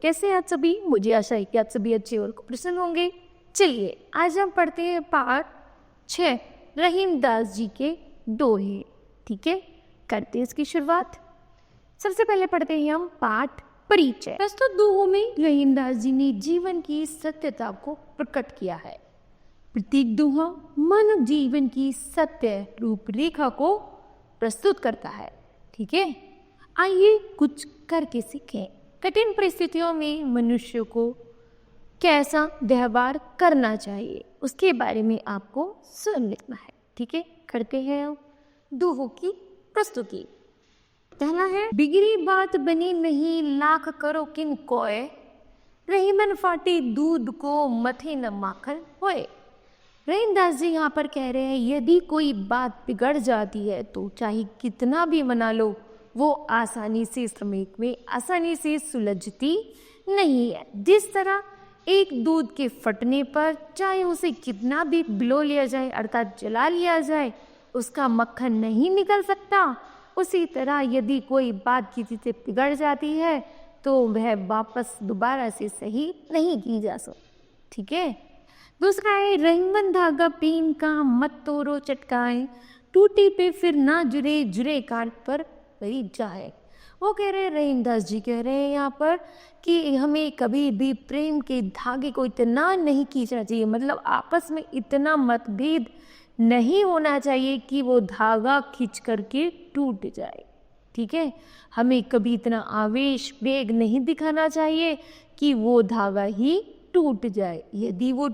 कैसे हैं आप सभी? मुझे आशा है कि आप सभी अच्छे और प्रसन्न होंगे। चलिए आज हम पढ़ते हैं पाठ 6 रहीम दास जी के दोहे। ठीक है, करते हैं इसकी शुरुआत। सबसे पहले पढ़ते हैं हम पाठ परिचय। प्रस्तुत दोहों में रहीम दास जी ने जीवन की सत्यता को प्रकट किया है। प्रत्येक दोहा मानव जीवन की सत्य रूपरेखा को प्रस्तुत करता है। ठीक है, आइए कुछ करके सीखें। कठिन परिस्थितियों में मनुष्य को कैसा व्यवहार करना चाहिए उसके बारे में आपको स्वयं लिखना है। ठीक है, करते हैं हम दोहों की प्रस्तुति। पहला है, बिगड़ी बात बनी नहीं लाख करो किन कोय, रहीमन फाटी दूध को मथे न माखन होए। रहीम दास जी यहाँ पर कह रहे हैं यदि कोई बात बिगड़ जाती है तो चाहे कितना भी मना लो वो आसानी से श्रमिक में आसानी से सुलझती नहीं है। जिस तरह एक दूध के फटने पर चाहे उसे कितना भी बिलो लिया जाए अर्थात जला लिया जाए उसका मक्खन नहीं निकल सकता, उसी तरह यदि कोई बात किसी से बिगड़ जाती है तो वह वापस दोबारा से सही नहीं की जा सकती। ठीक है, दूसरा है, रहीमन धागा पीन का मत तोड़ो चटकाए, टूटी पे फिर ना जुड़े जुड़े काट पर परी जाए। वो कह रहे हैं, रहीम दास जी कह रहे हैं यहाँ पर कि हमें कभी भी प्रेम के धागे को इतना नहीं खींचना चाहिए, मतलब आपस में इतना मतभेद नहीं होना चाहिए कि वो धागा खींच करके टूट जाए। ठीक है, हमें कभी इतना आवेश वेग नहीं दिखाना चाहिए कि वो धागा ही टूट जाए। यदि वो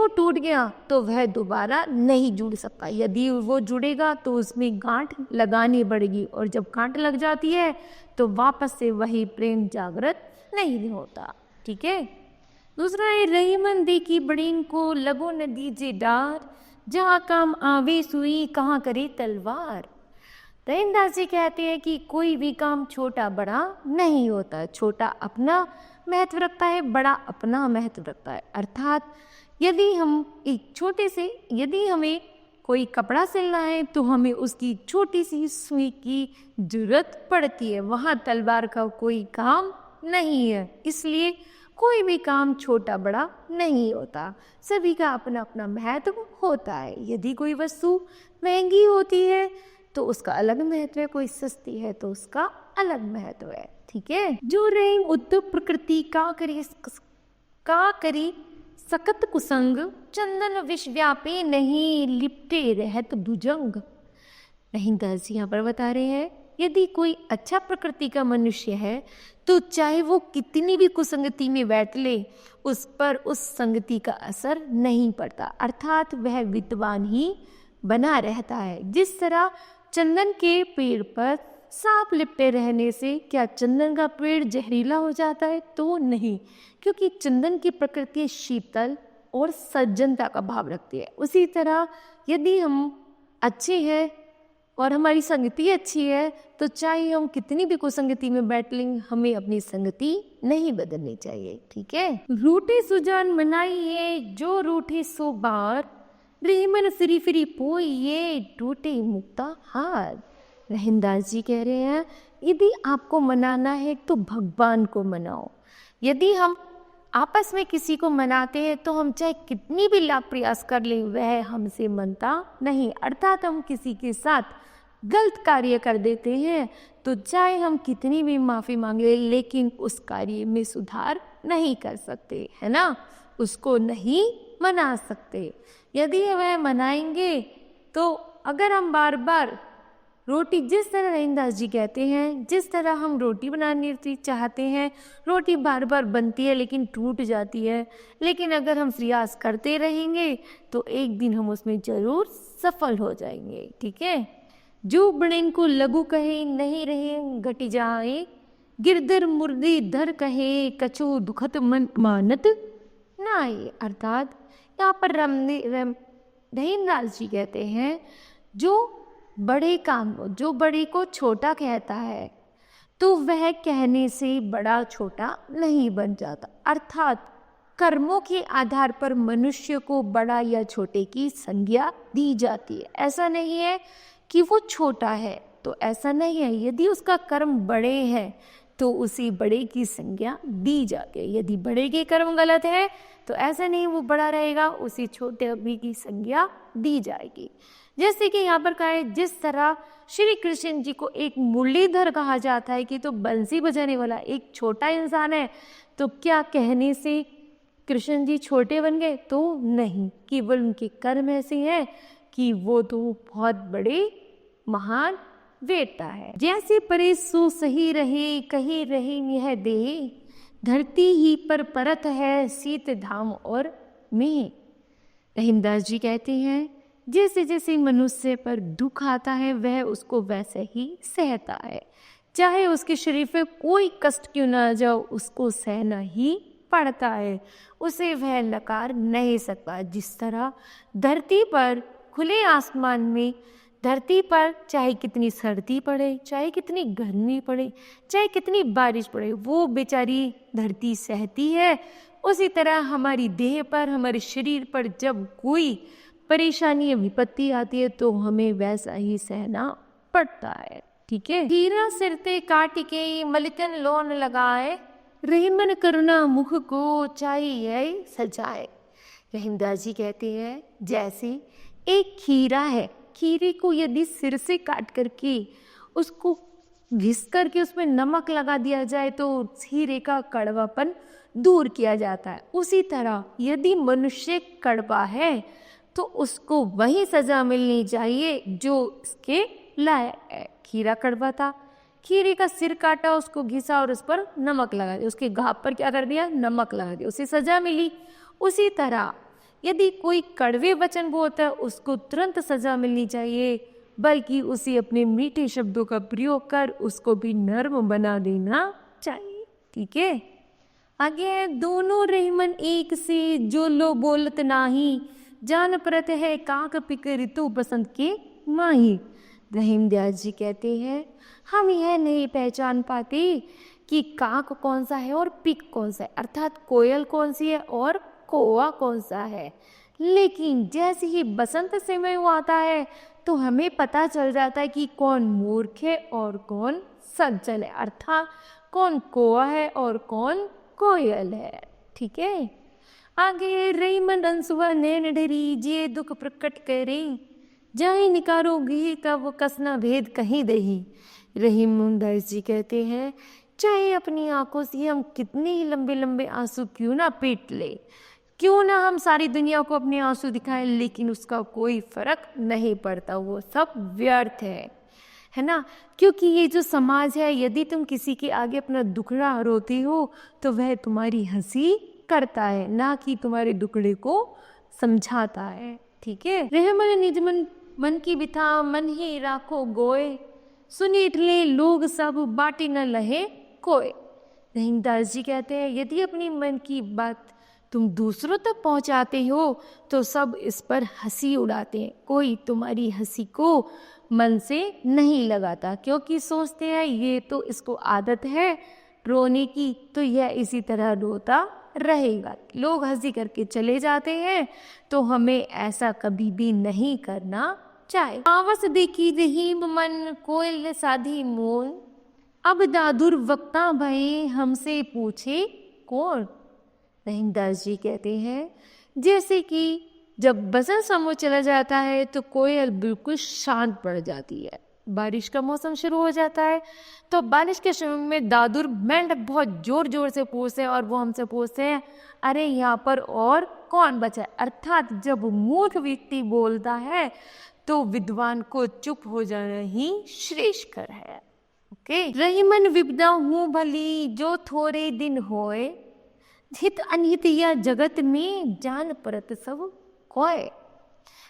टूट गया तो वह दोबारा नहीं जुड़ सकता। यदि वो जुड़ेगा तो उसमें गांठ लगानी पड़ेगी और जब गांठ लग जाती है तो वापस से वही प्रेम जागृत नहीं होता। ठीक है, दूसरा है, रहीमन देखी बड़ीन को लगो न दीजे डार, जहाँ काम आवे सुई कहाँ करे तलवार। रहीम दास जी कहते हैं कि कोई भी काम छोटा बड़ा नहीं होता, छोटा अपना महत्व रखता है, बड़ा अपना महत्व रखता है। अर्थात यदि हमें कोई कपड़ा सिलना है तो हमें उसकी छोटी सी सुई की जरूरत पड़ती है, वहाँ तलवार का कोई काम नहीं है। इसलिए कोई भी काम छोटा बड़ा नहीं होता, सभी का अपना अपना महत्व होता है। यदि कोई वस्तु महंगी होती है तो उसका अलग महत्व है, कोई सस्ती है तो उसका अलग महत्व है। ठीक है, जो रहीम उत्तर प्रकृति का करी सकत कुसंग, चंदन विष व्यापे नहीं लिपटे रहत भुजंग। रहीम दास जी यहाँ पर बता रहे हैं यदि कोई अच्छा प्रकृति का मनुष्य है तो चाहे वो कितनी भी कुसंगति में बैठ ले उस पर उस संगति का असर नहीं पड़ता, अर्थात वह विद्वान ही बना रहता है। जिस तरह चंदन के पेड़ पर सांप लिपटे रहने से क्या चंदन का पेड़ जहरीला हो जाता है? तो नहीं, क्योंकि चंदन की प्रकृति शीतल और सज्जनता का भाव रखती है। उसी तरह यदि हम अच्छे हैं और हमारी संगति अच्छी है तो चाहे हम कितनी भी कुसंगति में बैठ लें हमें अपनी संगति नहीं बदलनी चाहिए। ठीक है, रूठे सुजान मनाइए जो रूठे सो बार, रहीमन फिरी फिरी पोइए टूटे मुक्ता हार। रहीम दास जी कह रहे हैं यदि आपको मनाना है तो भगवान को मनाओ। यदि हम आपस में किसी को मनाते हैं तो हम चाहे कितनी भी लाख प्रयास कर लें वह हमसे मनता नहीं, अर्थात हम किसी के साथ गलत कार्य कर देते हैं तो चाहे हम कितनी भी माफ़ी मांगे लेकिन उस कार्य में सुधार नहीं कर सकते, है ना, उसको नहीं मना सकते। यदि वह मनाएंगे तो अगर हम बार बार रोटी, जिस तरह रहीम दास जी कहते हैं जिस तरह हम रोटी बनानी चाहते हैं रोटी बार बार बनती है लेकिन टूट जाती है, लेकिन अगर हम प्रयास करते रहेंगे तो एक दिन हम उसमें जरूर सफल हो जाएंगे। ठीक है, जो बड़ेन को लघु कहे नहीं रहे घटी जाए, गिरधर मुर्दी धर कहे कछु दुखत मन मानत नाए। अर्थात यहाँ पर रहीम दास जी कहते हैं जो बड़े को छोटा कहता है तो वह कहने से बड़ा छोटा नहीं बन जाता, अर्थात कर्मों के आधार पर मनुष्य को बड़ा या छोटे की संज्ञा दी जाती है। ऐसा नहीं है कि वो छोटा है तो ऐसा नहीं है, यदि उसका कर्म बड़े हैं तो उसी बड़े की संज्ञा दी जाती है। यदि बड़े के कर्म गलत है तो ऐसा नहीं वो बड़ा रहेगा, उसी छोटे अभी की संज्ञा दी जाएगी। जैसे कि यहाँ पर कहा है, जिस तरह श्री कृष्ण जी को एक मुरलीधर कहा जाता है कि तो बंसी बजाने वाला एक छोटा इंसान है, तो क्या कहने से कृष्ण जी छोटे बन गए? तो नहीं, केवल उनके कर्म ऐसे हैं कि वो तो बहुत बड़े महान वेता है। जैसे परे सो सही रहे, कहीं रहे यह देह, धरती ही पर परत है शीत धाम और मेह। रहीमदास जी कहते हैं, जैसे जैसे मनुष्य पर दुख आता है वह उसको वैसे ही सहता है, चाहे उसके शरीर पे कोई कष्ट क्यों ना जाओ उसको सहना ही पड़ता है, उसे वह नकार नहीं सकता। जिस तरह धरती पर खुले आसमान में, धरती पर चाहे कितनी सर्दी पड़े, चाहे कितनी गर्मी पड़े, चाहे कितनी बारिश पड़े, वो बेचारी धरती सहती है, उसी तरह हमारी देह पर, हमारे शरीर पर जब कोई परेशानी या विपत्ति आती है तो हमें वैसा ही सहना पड़ता है। ठीक है। हीरा सिरते काट के मलिकन लोन लगाए, रहीमन करुणा मुख को चाहिए सजाए। रहीमदास जी कहते हैं, जैसे एक खीरा है, खीरे को यदि सिर से काट करके उसको घिस करके उसमें नमक लगा दिया जाए तो खीरे का कड़वापन दूर किया जाता है। उसी तरह यदि मनुष्य कड़वा है तो उसको वही सजा मिलनी चाहिए जो इसके लायक है। खीरा कड़वा था, खीरे का सिर काटा, उसको घिसा और उस पर नमक लगा दिया, उसके घाव पर क्या कर दिया? नमक लगा दिया, उसे सजा मिली। उसी तरह यदि कोई कड़वे वचन बोलता है उसको तुरंत सजा मिलनी चाहिए, बल्कि उसे अपने मीठे शब्दों का प्रयोग कर उसको भी नर्म बना देना चाहिए। ठीक है। आगे है, दोनों रहीमन एक से जो लो बोलत नाही, जान परत है काक पिक ऋतु बसंत के माही। रहीमदास जी कहते हैं, हम यह नहीं पहचान पाते कि काक कौन सा है और पिक कौन सा है, अर्थात कोयल कौन सी है और कौवा कौन सा है, लेकिन जैसे ही बसंत समय वो आता है तो हमें पता चल जाता है कि कौन मूर्ख है और कौन सज्जन है, अर्थात कौन कौवा है और कौन कोयल है। ठीक है। आगे, रहीमन अंसुआ नैन डरी, जे दुख प्रकट करे, जाए निकारोगी का वो कसना भेद कहीं दही। रहीमदास जी कहते हैं, चाहे अपनी आंखों से हम कितने ही लंबे लंबे आंसू क्यों ना पीट ले, क्यों ना हम सारी दुनिया को अपने आंसू दिखाएं, लेकिन उसका कोई फर्क नहीं पड़ता, वो सब व्यर्थ है ना। क्योंकि ये जो समाज है, यदि तुम किसी के आगे अपना दुखड़ा रोती हो तो वह तुम्हारी हंसी करता है, ना कि तुम्हारे दुखड़े को समझाता है। ठीक है। रहमन निजमन मन की बिथा, मन ही राखो गोए, सुनीट ले लोग सब बाटी न लहे कोई। रहीमदास जी कहते हैं, यदि अपनी मन की बात तुम दूसरों तक पहुंचाते हो तो सब इस पर हंसी उड़ाते हैं, कोई तुम्हारी हंसी को मन से नहीं लगाता, क्योंकि सोचते हैं ये तो इसको आदत है रोने की, तो यह इसी तरह रोता रहेगा। लोग हंसी करके चले जाते हैं, तो हमें ऐसा कभी भी नहीं करना चाहिए। आवस देखी रहीम मन, कोयल साधी मोन, अब दादुर वक्ता भये हमसे पूछे कौन। रहीमदास जी कहते हैं, जैसे कि जब बसंत समय चला जाता है तो कोयल बिल्कुल शांत पड़ जाती है, बारिश का मौसम शुरू हो जाता है, तो बारिश के समय में दादुर मेंढक बहुत जोर जोर से पूछते हैं और वो हमसे पूछते हैं, अरे यहाँ पर और कौन बचा है। अर्थात जब मूर्ख व्यक्ति बोलता है तो विद्वान को चुप हो जाना ही श्रेष्ठकर है। ओके। रहीमन विपदा हूँ भली, जो थोड़े दिन होए, हित अनहित या जगत में जान परत सब कोय।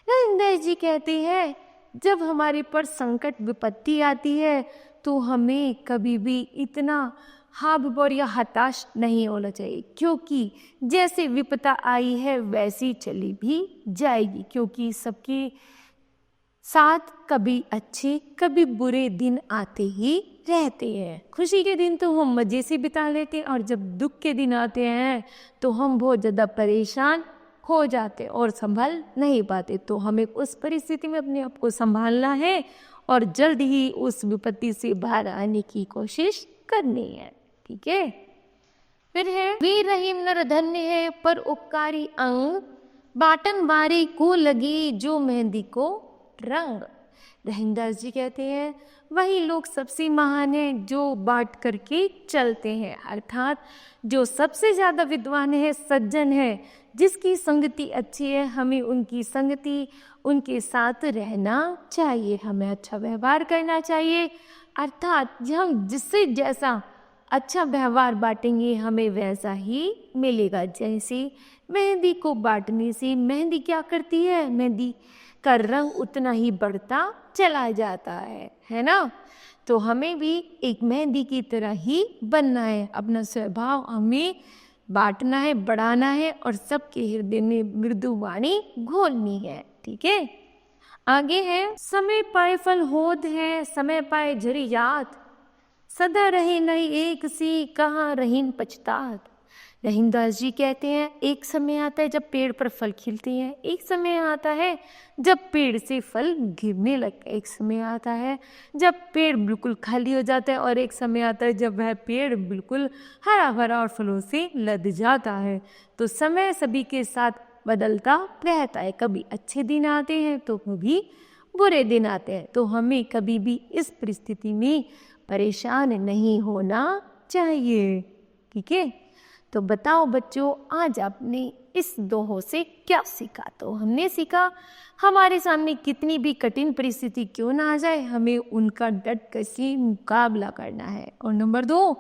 रहीमदास जी कहते हैं, जब हमारे पर संकट विपत्ति आती है तो हमें कभी भी इतना हाबभोर या हताश नहीं होना चाहिए, क्योंकि जैसे विपदा आई है वैसी चली भी जाएगी, क्योंकि सबके साथ कभी अच्छे कभी बुरे दिन आते ही रहते हैं। खुशी के दिन तो हम मजे से बिता लेते हैं और जब दुख के दिन आते हैं तो हम बहुत ज़्यादा परेशान हो जाते और संभल नहीं पाते। तो हमें उस परिस्थिति में अपने आप को संभालना है और जल्द ही उस विपत्ति से बाहर आने की कोशिश करनी है। ठीक है। फिर है वीर रहीम नर धन्य है पर उपकारी अंग, बाटन वारी को लगी जो मेहंदी को रंग। रहीमदास जी कहते हैं वही लोग सबसे महान हैं जो बांट करके चलते हैं, अर्थात जो सबसे ज़्यादा विद्वान है, सज्जन है, जिसकी संगति अच्छी है, हमें उनकी संगति, उनके साथ रहना चाहिए, हमें अच्छा व्यवहार करना चाहिए। अर्थात हम जिससे जैसा अच्छा व्यवहार बांटेंगे हमें वैसा ही मिलेगा। जैसे मेहंदी को बांटने से मेहंदी क्या करती है, मेहंदी का रंग उतना ही बढ़ता चला जाता है ना। तो हमें भी एक मेहंदी की तरह ही बनना है, अपना स्वभाव हमें बांटना है, बढ़ाना है और सबके हृदय में मृदु वाणी घोलनी है, ठीक है। आगे है समय पाए फल होद है, समय पाए झरी याद, सदा रहे नहीं एक सी कहाँ रहीन पछतात। रहीमदास जी कहते हैं एक समय आता है जब पेड़ पर फल खिलते हैं, एक समय आता है जब पेड़ से फल गिरने लगते हैं, एक समय आता है जब पेड़ बिल्कुल खाली हो जाता है और एक समय आता है जब वह पेड़ बिल्कुल हरा भरा और फलों से लद जाता है। तो समय सभी के साथ बदलता रहता है, कभी अच्छे दिन आते हैं तो कभी बुरे दिन आते हैं। तो हमें कभी भी इस परिस्थिति में परेशान नहीं होना चाहिए, ठीक है। तो बताओ बच्चों आज आपने इस दोहों से क्या सीखा। तो हमने सीखा हमारे सामने कितनी भी कठिन परिस्थिति क्यों ना आ जाए हमें उनका डट कर मुकाबला करना है। और नंबर 2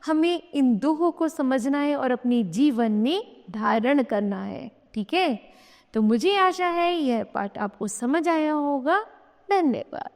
हमें इन दोहों को समझना है और अपने जीवन में धारण करना है, ठीक है। तो मुझे आशा है यह पाठ आपको समझ आया होगा। धन्यवाद।